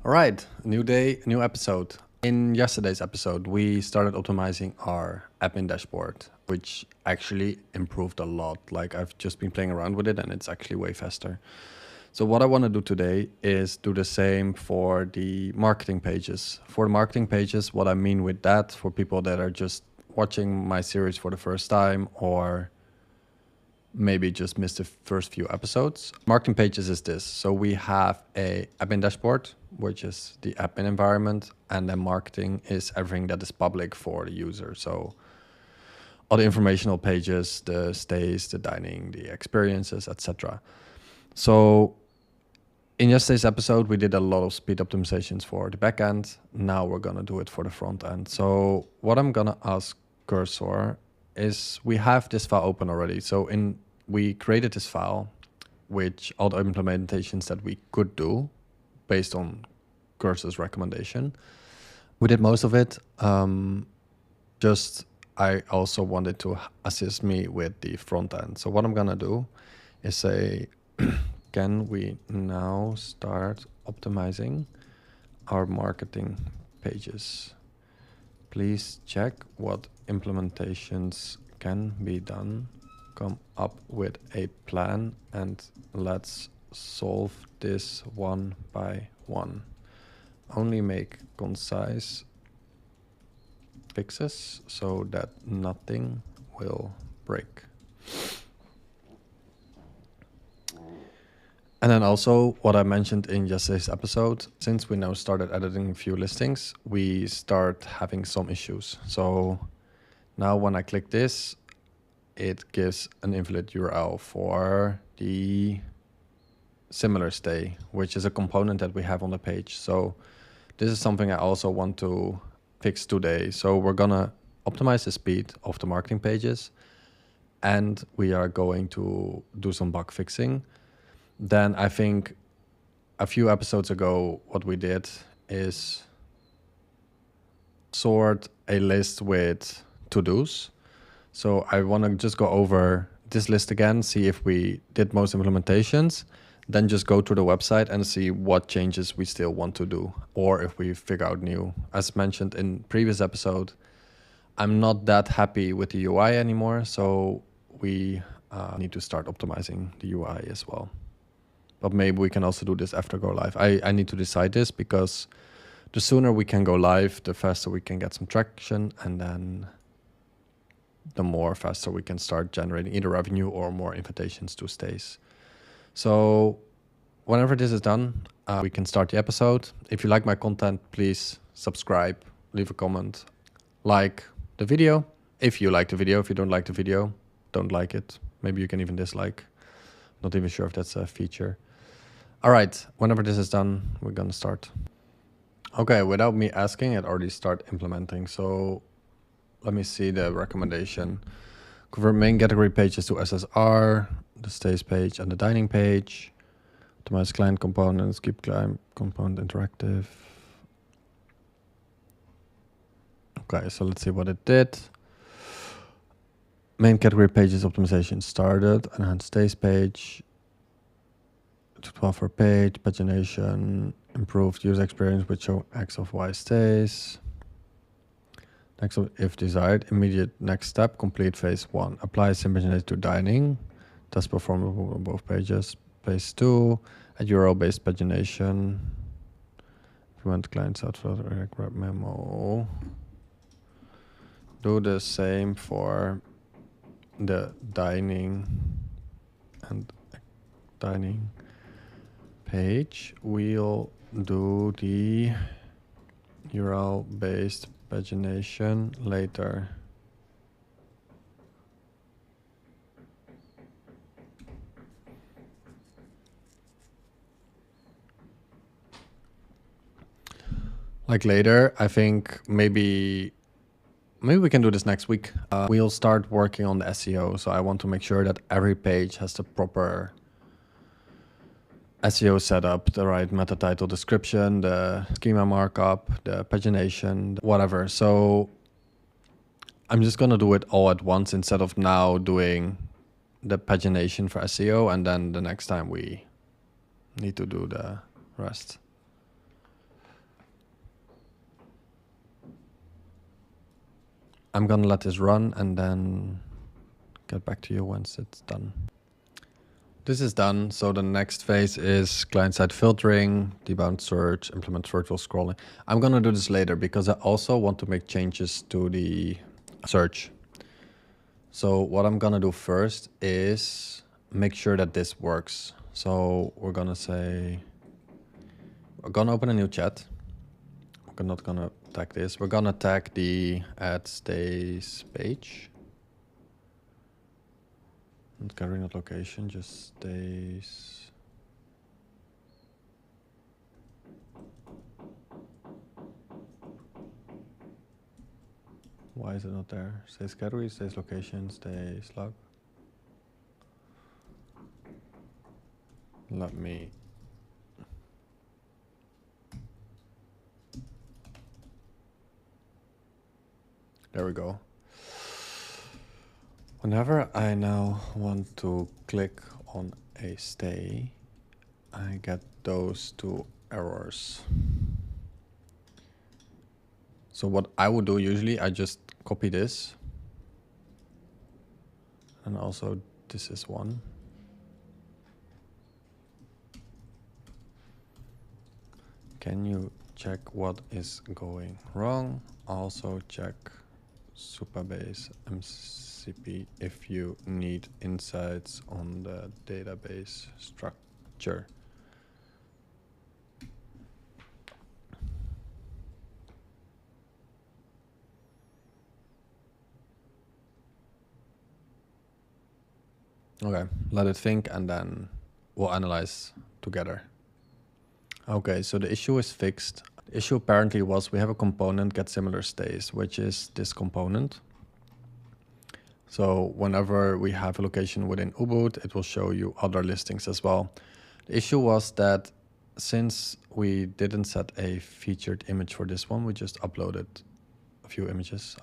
All right, new day, new episode. In yesterday's episode, we started optimizing our admin dashboard, which actually improved a lot. Like I've just been playing around with it and it's actually way faster. So what I want to do today is do the same for the marketing pages. For the marketing pages, what I mean with that, for people that are just watching my series for the first time or maybe just missed the first few episodes. Marketing pages is this. So we have a admin dashboard, which is the admin environment, and then marketing is everything that is public for the user. So all the informational pages, the stays, the dining, the experiences, etc. So in yesterday's episode, we did a lot of speed optimizations for the back end. Now we're going to do it for the front end. So what I'm going to ask Cursor is we have this file open already. So we created this file, which all the implementations that we could do based on Cursor's recommendation. We did most of it. I also wanted to assist me with the front end. So what I'm gonna do is say, can we now start optimizing our marketing pages? Please check what implementations can be done. Come up with a plan and let's solve this one by one. Only make concise fixes so that nothing will break. And then also what I mentioned in yesterday's episode, since we now started editing a few listings, we start having some issues. So now when I click this, it gives an invalid URL for the similar stay, which is a component that we have on the page. So this is something I also want to fix today. So we're gonna optimize the speed of the marketing pages and we are going to do some bug fixing. Then I think a few episodes ago, what we did is sort a list with to-dos. So I want to just go over this list again, see if we did most implementations, then just go to the website and see what changes we still want to do, or if we figure out new. As mentioned in previous episode, I'm not that happy with the UI anymore, so we need to start optimizing the UI as well. But maybe we can also do this after go live. I need to decide this because the sooner we can go live, the faster we can get some traction, and then the more faster we can start generating either revenue or more invitations to stays. So whenever this is done, we can start the episode. If you like my content, please subscribe, leave a comment, like the video. If you like the video, if you don't like the video, don't like it. Maybe you can even dislike. Not even sure if that's a feature. All right, whenever this is done, we're gonna start. Okay, without me asking, it already start implementing. So let me see the recommendation. Convert main category pages to SSR, the stays page and the dining page. Optimize client components, keep client component interactive. Okay, so let's see what it did. Main category pages optimization started, enhanced stays page. 12 for page, pagination, improved user experience with show X of Y stays. Next, if desired, immediate next step, complete phase 1. Apply sim pagination to dining. Test performable on both pages. Phase 2, add URL-based pagination. Prevent clients out for the grab memo. Do the same for the dining and dining page. We'll do the URL-based pagination later. Like later, I think maybe we can do this next week. We'll start working on the SEO. So I want to make sure that every page has the proper SEO setup, the right meta title description, the schema markup, the pagination, whatever. So I'm just gonna do it all at once instead of now doing the pagination for SEO and then the next time we need to do the rest. I'm gonna let this run and then get back to you once it's done. This is done, so the next phase is client-side filtering, debound search, implement virtual scrolling. I'm gonna do this later because I also want to make changes to the search. So what I'm gonna do first is make sure that this works. So we're gonna say, we're gonna open a new chat. We're not gonna tag this. We're gonna tag the add stays page. Not gathering that location, just stays. Why is it not there? Stays category, stays location, stays slug. Let me. There we go. Whenever I now want to click on a stay, I get those two errors. So what I would do usually, I just copy this. And also this is one. Can you check what is going wrong? Also check Supabase MCP if you need insights on the database structure. Okay, let it think and then we'll analyze together. Okay, so the issue is fixed. The issue apparently was we have a component get similar stays, which is this component. So whenever we have a location within Ubuntu, it will show you other listings as well. The issue was that since we didn't set a featured image for this one, we just uploaded a few images.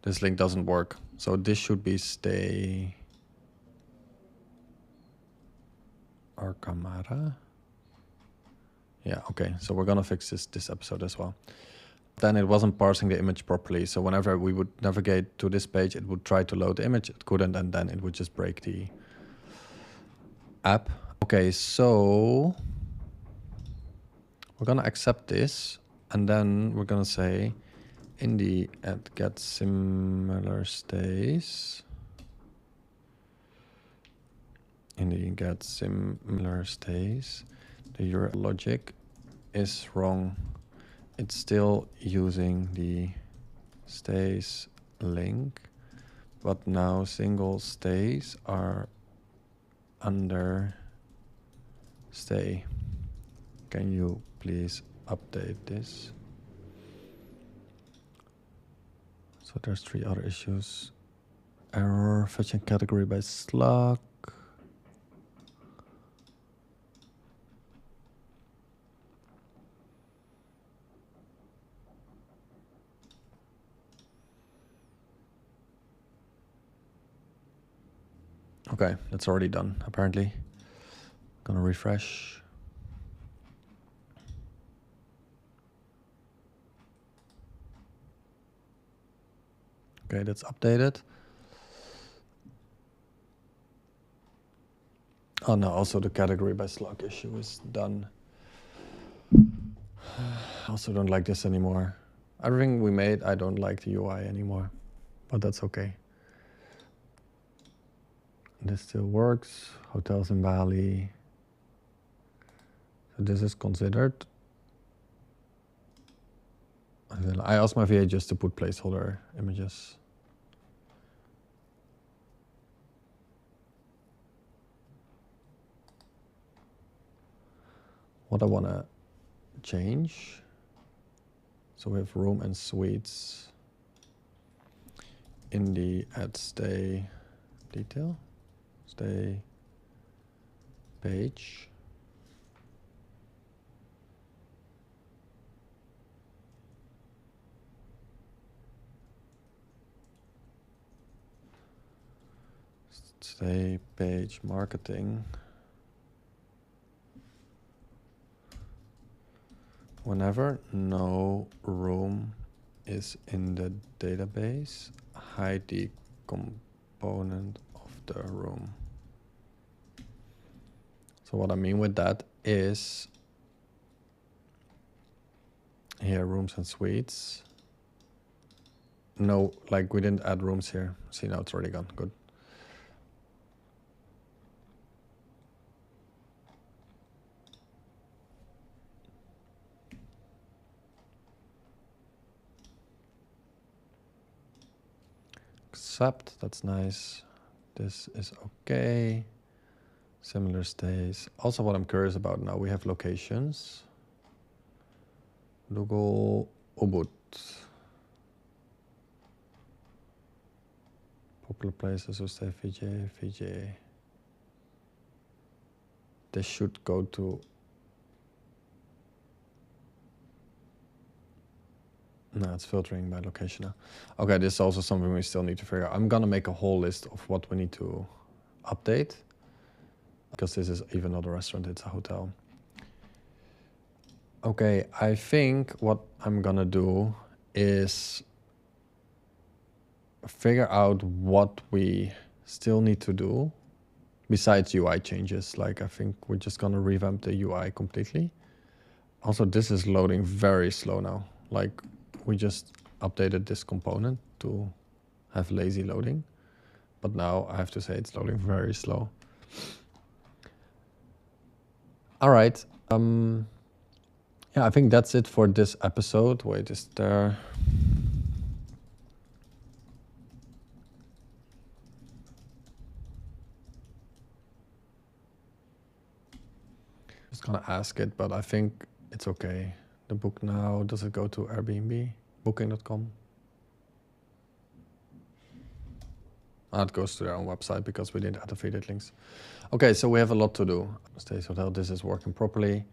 This link doesn't work. So this should be stay Arcamara. Yeah, okay. So we're gonna fix this episode as well. Then it wasn't parsing the image properly. So whenever we would navigate to this page, it would try to load the image. It couldn't, and then it would just break the app. Okay, so we're gonna accept this, and then we're gonna say in the add get similar stays. In the get similar stays, the URL logic is wrong. It's still using the stays link, but now single stays are under stay. Can you please update this? So there's 3 other issues. Error, fetching category by slug. Okay, that's already done, apparently. Gonna refresh. Okay, that's updated. Oh no, also the category by slug issue is done. I also don't like this anymore. Everything we made, I don't like the UI anymore, but that's okay. This still works. Hotels in Bali. So this is considered. I asked my VA just to put placeholder images. What I want to change. So we have room and suites in the add stay detail. Stay page. Stay page marketing. Whenever no room is in the database. Hide the component of the room. So what I mean with that is here, rooms and suites. No, like we didn't add rooms here. See, now it's already gone. Good. Accept, that's nice. This is okay. Similar stays. Also what I'm curious about now, we have locations. Lugo, Ubud. Popular places who stay VJ. This should go to... No, it's filtering by location now. Okay, this is also something we still need to figure out. I'm gonna make a whole list of what we need to update. Because this is even not a restaurant, it's a hotel. Okay, I think what I'm gonna do is figure out what we still need to do besides UI changes. Like, I think we're just gonna revamp the UI completely. Also, this is loading very slow now. Like, we just updated this component to have lazy loading, but now I have to say it's loading very slow. All right. Yeah, I think that's it for this episode. Wait, is there... Just gonna ask it, but I think it's okay. The book now, does it go to Airbnb? Booking.com? It goes to their own website because we didn't add affiliate links. Okay, so we have a lot to do. Stays Hotel, this is working properly.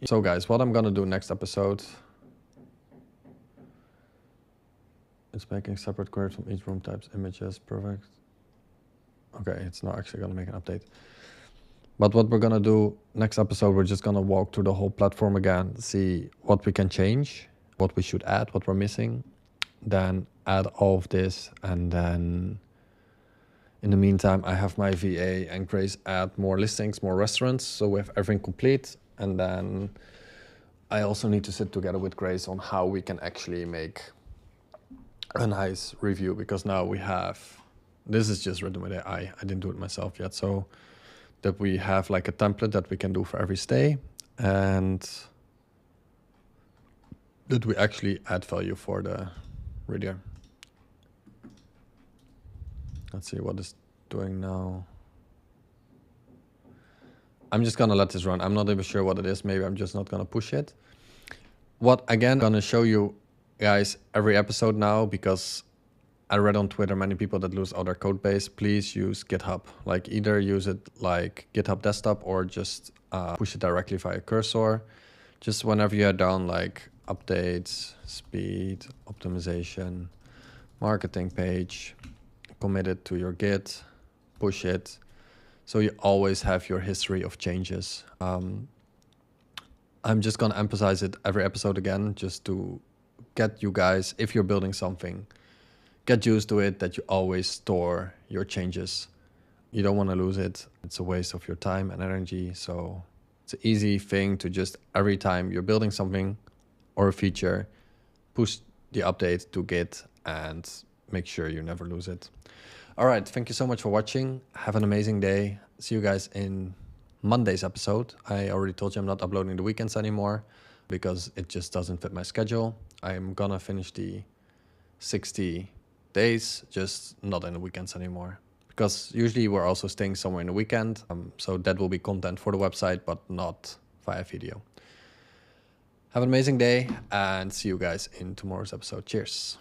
So guys, what I'm gonna do next episode, it's making separate queries from each room types, images, perfect. Okay, it's not actually gonna make an update. But what we're gonna do next episode, we're just gonna walk through the whole platform again, see what we can change, what we should add, what we're missing, then add all of this, and then in the meantime, I have my VA and Grace add more listings, more restaurants, so we have everything complete. And then I also need to sit together with Grace on how we can actually make a nice review, because now we have, this is just written with AI, I didn't do it myself yet, so that we have like a template that we can do for every stay, and that we actually add value for the reader. Let's see what it's doing now. I'm just gonna let this run. I'm not even sure what it is. Maybe I'm just not gonna push it. What, again, I'm gonna show you guys every episode now, because I read on Twitter many people that lose all their code base. Please use GitHub. Like, either use it like GitHub desktop or just push it directly via cursor. Just whenever you're down, like updates, speed, optimization, marketing page, commit it to your Git, push it. So you always have your history of changes. I'm just gonna emphasize it every episode again, just to get you guys, if you're building something, get used to it, that you always store your changes. You don't want to lose it. It's a waste of your time and energy. So it's an easy thing to just, every time you're building something or a feature, push the update to Git and make sure you never lose it. All right, thank you so much for watching. Have an amazing day. See you guys in Monday's episode. I already told you I'm not uploading the weekends anymore because it just doesn't fit my schedule. I'm gonna finish the 60 days, just not in the weekends anymore. Because usually we're also staying somewhere in the weekend. So that will be content for the website, but not via video. Have an amazing day and see you guys in tomorrow's episode. Cheers.